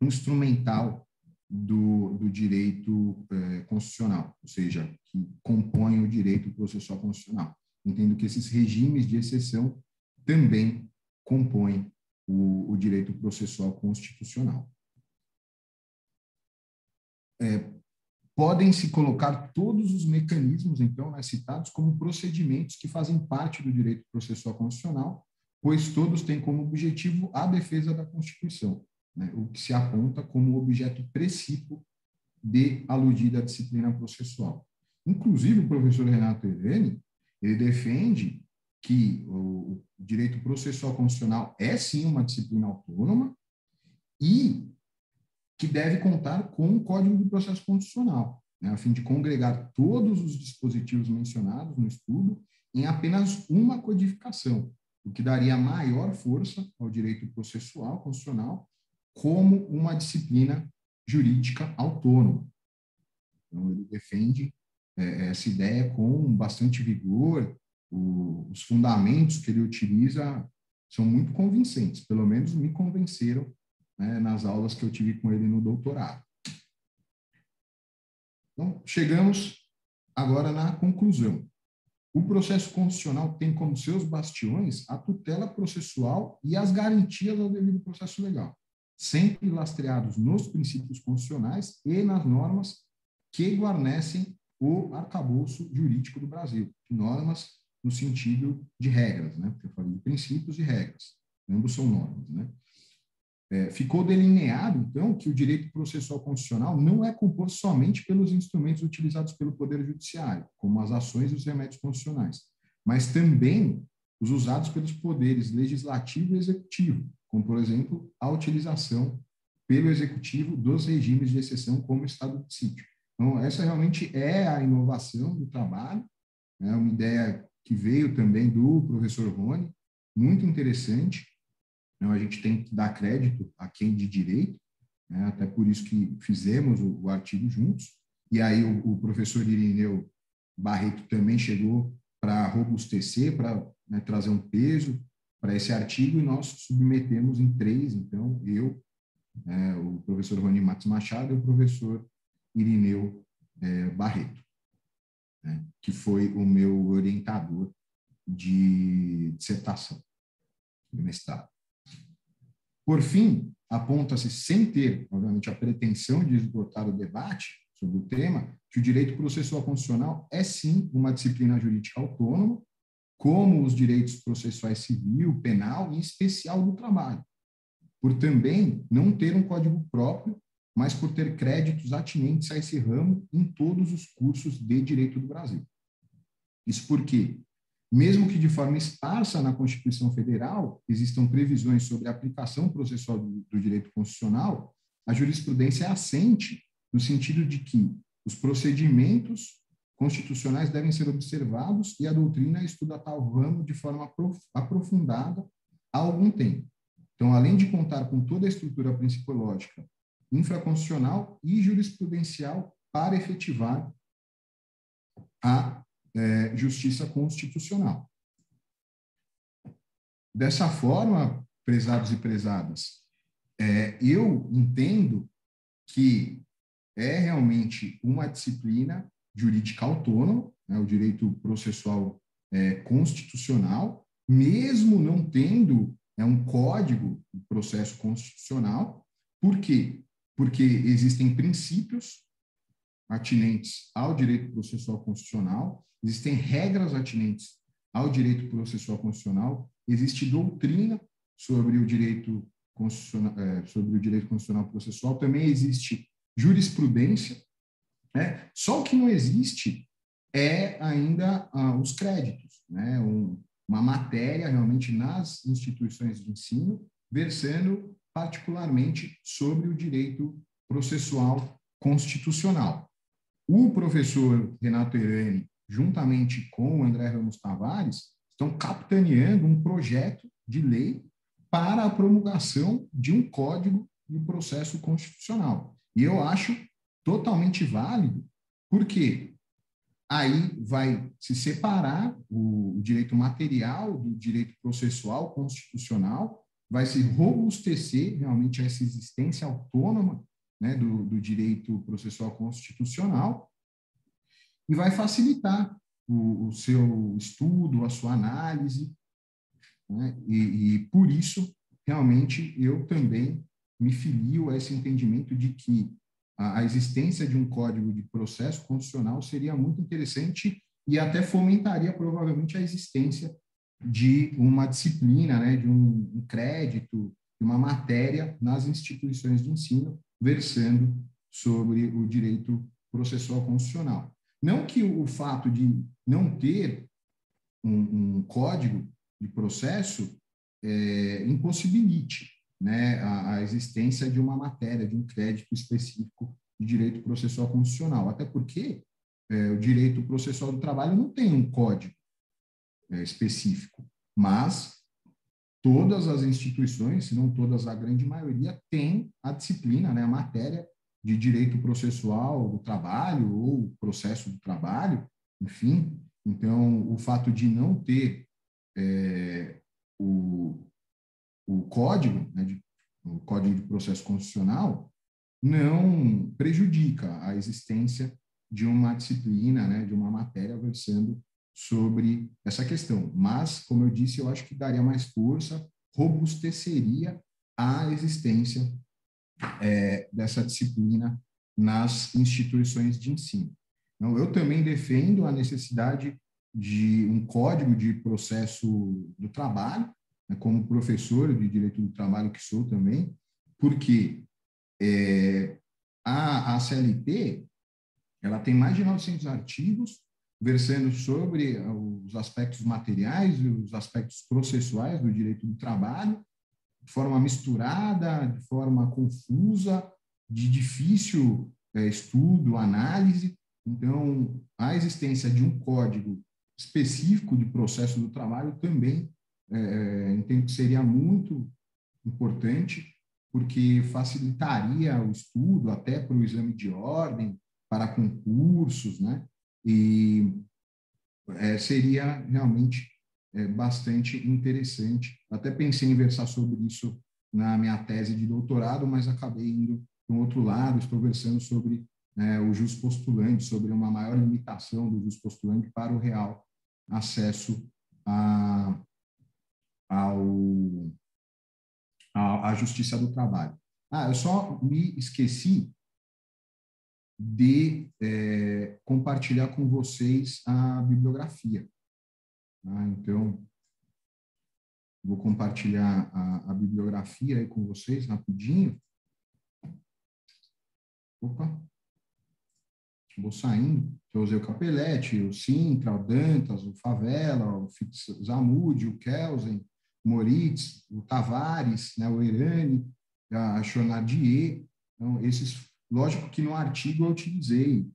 instrumental do direito constitucional, ou seja, que compõem o direito processual constitucional. Entendo que esses regimes de exceção também compõem o direito processual constitucional. Podem se colocar todos os mecanismos, então, citados como procedimentos que fazem parte do direito processual constitucional, pois todos têm como objetivo a defesa da Constituição, né, o que se aponta como objeto precípuo de aludida disciplina processual. Inclusive, o professor Renato Herrani, ele defende que o direito processual constitucional é, sim, uma disciplina autônoma e que deve contar com o Código de Processo Constitucional, né, a fim de congregar todos os dispositivos mencionados no estudo em apenas uma codificação, o que daria maior força ao direito processual constitucional como uma disciplina jurídica autônoma. Então, ele defende essa ideia com bastante vigor. Os fundamentos que ele utiliza são muito convincentes, pelo menos me convenceram, né, nas aulas que eu tive com ele no doutorado. Então, chegamos agora na conclusão. O processo constitucional tem como seus bastiões a tutela processual e as garantias ao devido processo legal, sempre lastreados nos princípios constitucionais e nas normas que guarnecem o arcabouço jurídico do Brasil. Normas no sentido de regras, né? Porque eu falei de princípios e regras. Ambos são normas, né? Ficou delineado, então, que o direito processual constitucional não é composto somente pelos instrumentos utilizados pelo Poder Judiciário, como as ações e os remédios constitucionais, mas também os usados pelos poderes legislativo e executivo, como, por exemplo, a utilização pelo executivo dos regimes de exceção, como o estado de sítio. Então, essa realmente é a inovação do trabalho, é uma ideia que veio também do professor Rony, muito interessante. A gente tem que dar crédito a quem de direito, né? Até por isso que fizemos o artigo juntos. E aí o professor Irineu Barreto também chegou para robustecer, para, né, trazer um peso para esse artigo, e nós submetemos em 3, então, eu, o professor Rony Matos Machado e o professor Irineu Barreto, né, que foi o meu orientador de dissertação do mestrado. Por fim, aponta-se, sem ter, obviamente, a pretensão de esgotar o debate sobre o tema, que o direito processual constitucional é, sim, uma disciplina jurídica autônoma, como os direitos processuais civil, penal e, em especial, do trabalho, por também não ter um código próprio, mas por ter créditos atinentes a esse ramo em todos os cursos de direito do Brasil. Isso porque, mesmo que de forma esparsa na Constituição Federal existam previsões sobre a aplicação processual do direito constitucional, a jurisprudência é assente no sentido de que os procedimentos constitucionais devem ser observados e a doutrina estuda tal ramo de forma aprofundada há algum tempo. Então, além de contar com toda a estrutura principiológica, infraconstitucional e jurisprudencial para efetivar a justiça constitucional. Dessa forma, prezados e prezadas, eu entendo que é realmente uma disciplina jurídica autônoma, né, o direito processual constitucional, mesmo não tendo um código de processo constitucional. Por quê? Porque existem princípios atinentes ao direito processual constitucional, existem regras atinentes ao direito processual constitucional, existe doutrina sobre o direito constitucional processual, também existe jurisprudência, né? Só o que não existe é ainda os créditos, né? Uma matéria realmente nas instituições de ensino, versando particularmente sobre o direito processual constitucional. O professor Renato Herrani, juntamente com o André Ramos Tavares, estão capitaneando um projeto de lei para a promulgação de um código de processo constitucional. E eu acho totalmente válido, porque aí vai se separar o direito material do direito processual constitucional, vai se robustecer realmente essa existência autônoma, né, do direito processual constitucional, e vai facilitar o seu estudo, a sua análise, né? E por isso, realmente, eu também me filio a esse entendimento de que a existência de um código de processo constitucional seria muito interessante e até fomentaria, provavelmente, a existência de uma disciplina, né, de um crédito, de uma matéria nas instituições de ensino, versando sobre o direito processual constitucional. Não que o fato de não ter um código de processo impossibilite, né, a existência de uma matéria, de um crédito específico de direito processual constitucional, até porque o direito processual do trabalho não tem um código específico, mas todas as instituições, se não todas, a grande maioria, tem a disciplina, né, a matéria de direito processual do trabalho ou processo do trabalho, enfim. Então, o fato de não ter o código, né, o Código de Processo Constitucional, não prejudica a existência de uma disciplina, né, de uma matéria versando sobre essa questão. Mas, como eu disse, eu acho que daria mais força, robusteceria a existência dessa disciplina nas instituições de ensino. Então, eu também defendo a necessidade de um código de processo do trabalho, né, como professor de direito do trabalho que sou também, porque a CLT ela tem mais de 900 artigos versando sobre os aspectos materiais e os aspectos processuais do direito do trabalho, de forma misturada, de forma confusa, de difícil estudo, análise. Então, a existência de um código específico de processo do trabalho também entendo que seria muito importante, porque facilitaria o estudo até para o exame de ordem, para concursos, né? E seria realmente bastante interessante. Até pensei em versar sobre isso na minha tese de doutorado, mas acabei indo para um outro lado, estou versando sobre o jus postulante, sobre uma maior limitação do jus postulante para o real acesso à justiça do trabalho. Eu só me esqueci de compartilhar com vocês a bibliografia. Então, vou compartilhar a bibliografia aí com vocês rapidinho. Opa! Vou saindo. Eu usei o Capelletti, o Sintra, o Dantas, o Favela, o Fitzamudi, o Kelsen, o Moritz, o Tavares, né, o Erani, a Chonardier. Então, esses, lógico que no artigo eu utilizei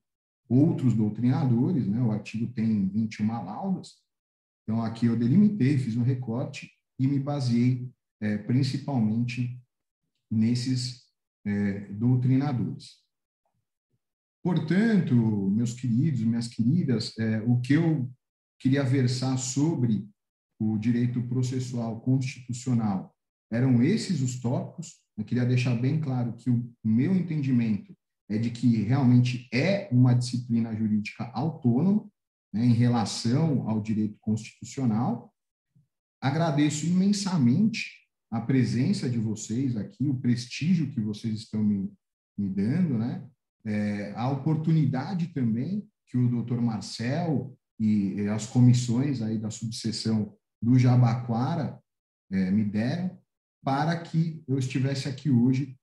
outros doutrinadores, né, o artigo tem 21 laudas, então aqui eu delimitei, fiz um recorte e me baseei principalmente nesses doutrinadores. Portanto, meus queridos, minhas queridas, o que eu queria versar sobre o direito processual constitucional eram esses os tópicos. Eu queria deixar bem claro que o meu entendimento é de que realmente é uma disciplina jurídica autônoma, né, em relação ao direito constitucional. Agradeço imensamente a presença de vocês aqui, o prestígio que vocês estão me dando, né? A oportunidade também que o doutor Marcel e as comissões aí da subseção do Jabaquara me deram para que eu estivesse aqui hoje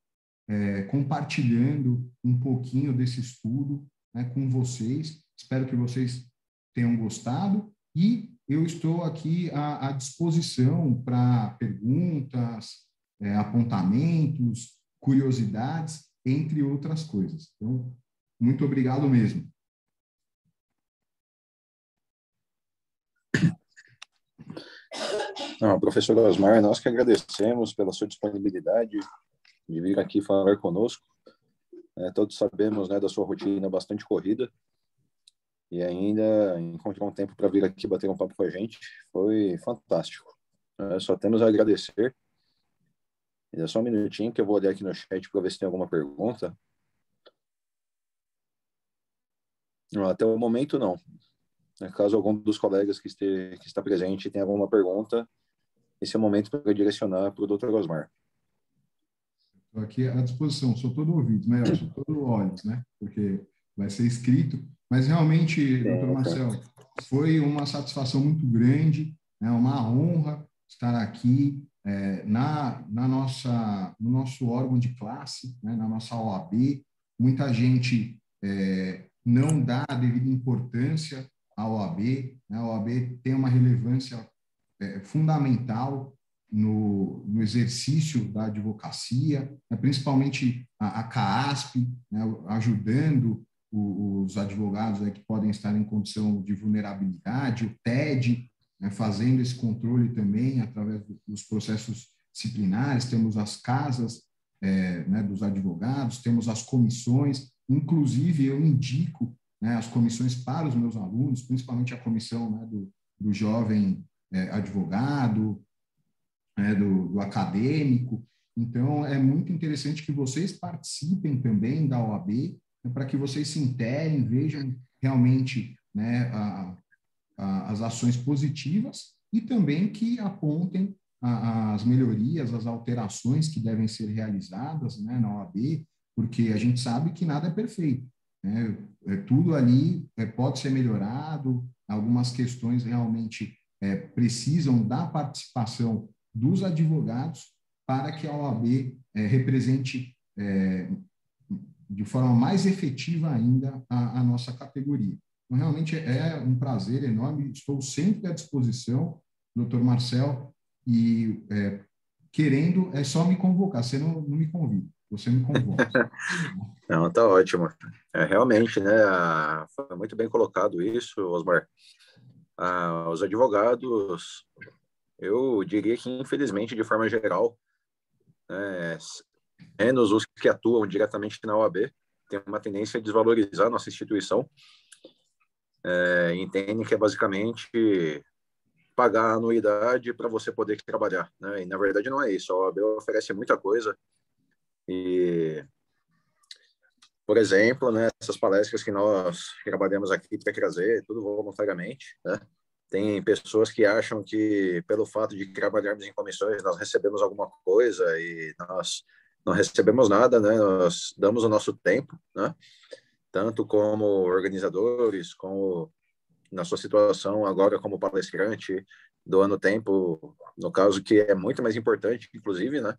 compartilhando um pouquinho desse estudo, né, com vocês. Espero que vocês tenham gostado e eu estou aqui à disposição para perguntas, apontamentos, curiosidades, entre outras coisas. Então, muito obrigado mesmo. Não, professor Osmar, nós que agradecemos pela sua disponibilidade de vir aqui falar conosco. Todos sabemos, né, da sua rotina bastante corrida e ainda encontrou um tempo para vir aqui bater um papo com a gente. Foi fantástico. Só temos a agradecer. É só um minutinho que eu vou olhar aqui no chat para ver se tem alguma pergunta. Não, até o momento, não. Caso algum dos colegas que está presente tenha alguma pergunta, esse é o momento para direcionar para o Dr. Osmar. Estou aqui à disposição, sou todo ouvido, melhor, sou todo olhos, né? Porque vai ser escrito. Mas realmente, doutor Marcel, foi uma satisfação muito grande, né? Uma honra estar aqui no nosso órgão de classe, né? Na nossa OAB. Muita gente não dá a devida importância à OAB, né? A OAB tem uma relevância fundamental no exercício da advocacia, né, principalmente a CAASP, né, ajudando os advogados que podem estar em condição de vulnerabilidade, o TED, né, fazendo esse controle também através dos processos disciplinares, temos as casas né, dos advogados, temos as comissões, inclusive eu indico, né, as comissões para os meus alunos, principalmente a comissão, né, do jovem advogado, do acadêmico. Então, é muito interessante que vocês participem também da OAB, né, para que vocês se interem, vejam realmente, né, as ações positivas e também que apontem as melhorias, as alterações que devem ser realizadas, né, na OAB, porque a gente sabe que nada é perfeito, né? Tudo ali pode ser melhorado, algumas questões realmente precisam da participação dos advogados para que a OAB represente de forma mais efetiva ainda a nossa categoria. Então, realmente é um prazer enorme, estou sempre à disposição, doutor Marcel, e querendo, é só me convocar, você não me convida, você me convoca. Não, tá ótimo. Realmente, né, foi muito bem colocado isso, Osmar. Os advogados, eu diria que, infelizmente, de forma geral, menos os que atuam diretamente na OAB, tem uma tendência a desvalorizar a nossa instituição, entendem que é basicamente pagar a anuidade para você poder trabalhar, né? E, na verdade, não é isso. A OAB oferece muita coisa e, por exemplo, né, essas palestras que nós trabalhamos aqui para trazer, tudo voluntariamente, né? Tem pessoas que acham que, pelo fato de trabalharmos em comissões, nós recebemos alguma coisa e nós não recebemos nada, né? Nós damos o nosso tempo, né? Tanto como organizadores, como na sua situação agora como palestrante, doando tempo, no caso que é muito mais importante, inclusive, né?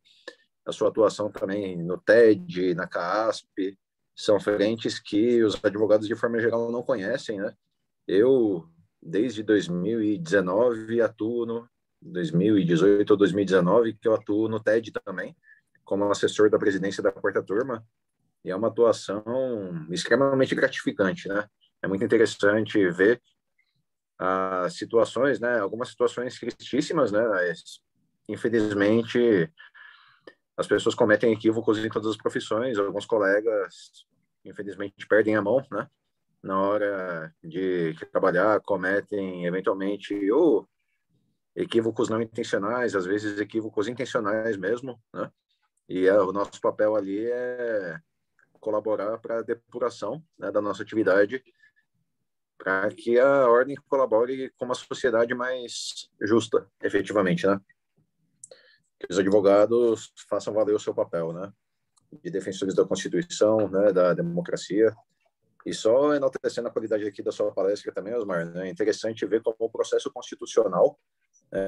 A sua atuação também no TED, na CAASP, são frentes que os advogados de forma geral não conhecem, né? Eu, desde 2019, atuo no 2018 ou 2019, que eu atuo no TED também, como assessor da presidência da quarta turma, e é uma atuação extremamente gratificante, né? É muito interessante ver as situações, né? Algumas situações tristíssimas, né? Mas, infelizmente, as pessoas cometem equívocos em todas as profissões. Alguns colegas, infelizmente, perdem a mão, né? Na hora de trabalhar, cometem eventualmente ou equívocos não intencionais, às vezes equívocos intencionais mesmo, né? E o nosso papel ali é colaborar para a depuração, né, da nossa atividade, para que a ordem colabore com uma sociedade mais justa, efetivamente, né? Que os advogados façam valer o seu papel, né? De defensores da Constituição, né, da democracia. E só enaltecendo a qualidade aqui da sua palestra também, Osmar, né? É interessante ver como o processo constitucional,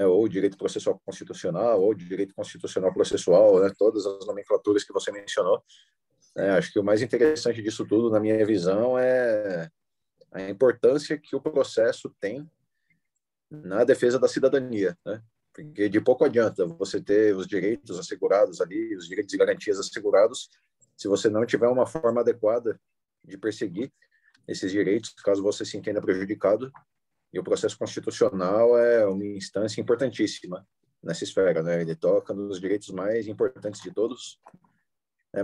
ou direito processual constitucional, ou direito constitucional processual, né? Todas as nomenclaturas que você mencionou. Acho que o mais interessante disso tudo, na minha visão, é a importância que o processo tem na defesa da cidadania, né? Porque de pouco adianta você ter os direitos assegurados ali, os direitos e garantias assegurados, se você não tiver uma forma adequada de perseguir esses direitos, caso você se entenda prejudicado. E o processo constitucional é uma instância importantíssima nessa esfera, né? Ele toca nos direitos mais importantes de todos.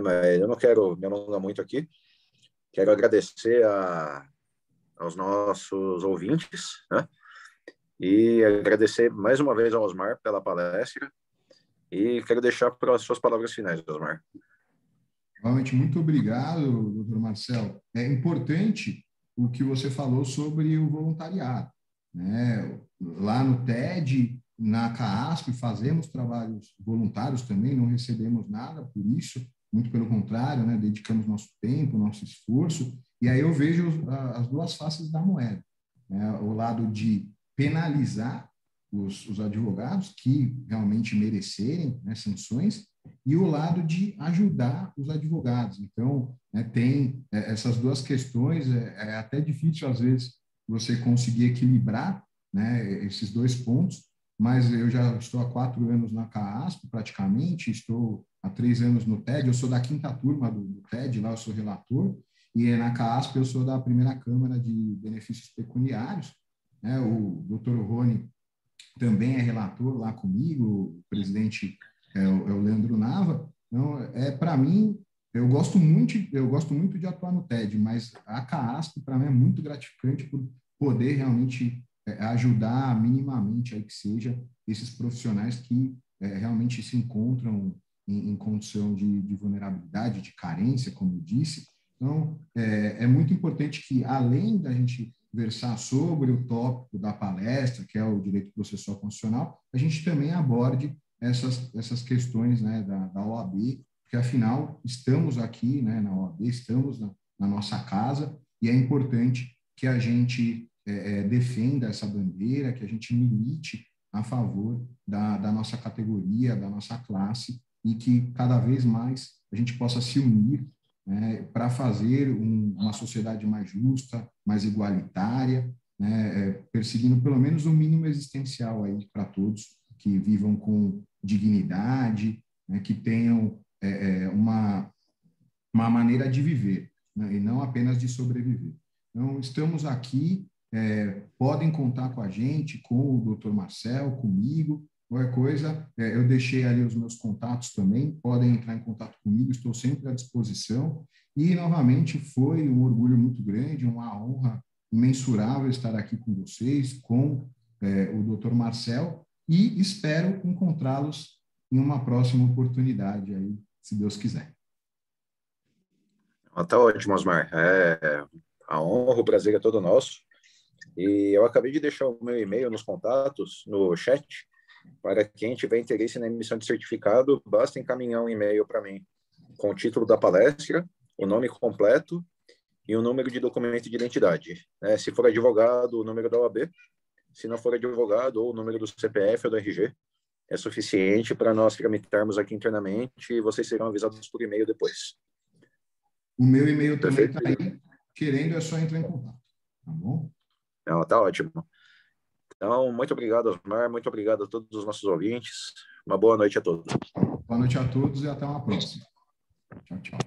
Mas eu não quero me alongar muito aqui. Quero agradecer aos nossos ouvintes, né? E agradecer mais uma vez ao Osmar pela palestra e quero deixar para as suas palavras finais, Osmar. Realmente, muito obrigado, doutor Marcel. É importante o que você falou sobre o voluntariado, né? Lá no TED, na CAASP, fazemos trabalhos voluntários também, não recebemos nada por isso, muito pelo contrário, né? Dedicamos nosso tempo, nosso esforço, e aí eu vejo as duas faces da moeda, né? O lado de penalizar os advogados que realmente merecerem, né, sanções, e o lado de ajudar os advogados. Então, né, tem essas duas questões, é até difícil, às vezes, você conseguir equilibrar, né, esses dois pontos, mas eu já estou há 4 anos na CAASP, praticamente, estou há 3 anos no TED, eu sou da 5ª turma do TED, lá eu sou relator, e na CAASP eu sou da primeira Câmara de Benefícios Pecuniários, né, o doutor Rony também é relator lá comigo, o presidente é o Leandro Nava. Então, para mim, eu gosto muito de atuar no TED, mas a CAASP para mim é muito gratificante por poder realmente ajudar minimamente aí que seja esses profissionais que realmente se encontram em condição de vulnerabilidade, de carência, como eu disse. Então, é muito importante que, além da gente versar sobre o tópico da palestra, que é o direito processual constitucional, a gente também aborde essas questões, né, da OAB, porque, afinal, estamos aqui, né, na OAB, estamos na nossa casa, e é importante que a gente defenda essa bandeira, que a gente milite a favor da nossa categoria, da nossa classe, e que cada vez mais a gente possa se unir, né, para fazer uma sociedade mais justa, mais igualitária, né, perseguindo pelo menos o mínimo existencial aí para todos, que vivam com dignidade, né, que tenham uma maneira de viver, né, e não apenas de sobreviver. Então, estamos aqui, podem contar com a gente, com o Dr. Marcel, comigo, qualquer coisa, eu deixei ali os meus contatos também, podem entrar em contato comigo, estou sempre à disposição. E, novamente, foi um orgulho muito grande, uma honra imensurável estar aqui com vocês, com o Dr. Marcel, e espero encontrá-los em uma próxima oportunidade aí, se Deus quiser. Tá ótimo, Osmar. A honra, o prazer é todo nosso. E eu acabei de deixar o meu e-mail nos contatos, no chat. Para quem tiver interesse na emissão de certificado, basta encaminhar um e-mail para mim com o título da palestra, o nome completo e o número de documento de identidade. Se for advogado, o número da OAB. Se não for advogado, ou o número do CPF ou do RG. É suficiente para nós tramitarmos aqui internamente e vocês serão avisados por e-mail depois. O meu e-mail também está aí. Querendo, é só entrar em contato. Tá bom? Não, tá ótimo. Então, muito obrigado, Osmar. Muito obrigado a todos os nossos ouvintes. Uma boa noite a todos. Boa noite a todos e até uma próxima. Tchau, tchau.